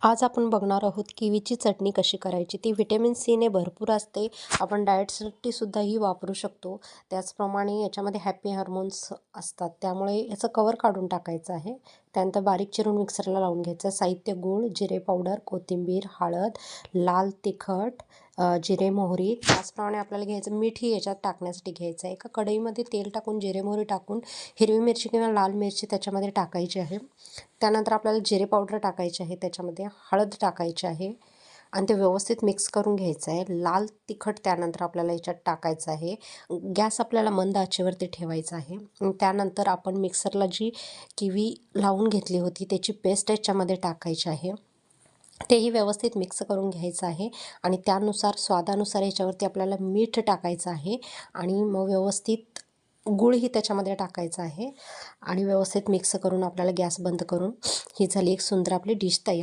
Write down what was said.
आज आपण बघणार आहोत किवीची चटणी कशी करायची. ती व्हिटॅमिन सीने भरपूर असते. आपण डाएटसाठी सुद्धा ही वापरू शकतो. त्याचप्रमाणे याच्यामध्ये हॅपी हार्मोन्स असतात, त्यामुळे याचं कवर काढून टाकायचं आहे. त्यानंतर बारीक चिरून मिक्सरला लावून घ्यायचं. साहित्य: गूळ, जिरे पावडर, कोथिंबीर, हळद, लाल तिखट, जिरे मोहरी. त्याचप्रमाणे आपल्याला घ्यायचं मीठही याच्यात टाकण्यासाठी घ्यायचं आहे. एका कढईमध्ये तेल टाकून जिरे मोहरी टाकून हिरवी मिरची किंवा लाल मिरची त्याच्यामध्ये टाकायची आहे. त्यानंतर आपल्याला जिरे पावडर टाकायचे आहे, त्याच्यामध्ये हळद टाकायची आहे आणि ते व्यवस्थित मिक्स करून घ्यायचं आहे. लाल तिखट त्यानंतर आपल्याला याच्यात टाकायचं आहे. गॅस आपल्याला मंद आचेवरती ठेवायचा आहे. त्यानंतर आपण मिक्सरला जी किवी लावून घेतली होती त्याची पेस्ट याच्यामध्ये टाकायची आहे. तेही व्यवस्थित मिक्स करून घ्यायचं आहे आणि त्यानुसार स्वादानुसार याच्यावरती आपल्याला मीठ टाकायचं आहे आणि मग व्यवस्थित गूळही त्याच्यामध्ये टाकायचा आहे आणि व्यवस्थित मिक्स करून आपल्याला गॅस बंद करून ही झाली एक सुंदर आपली डिश तयार.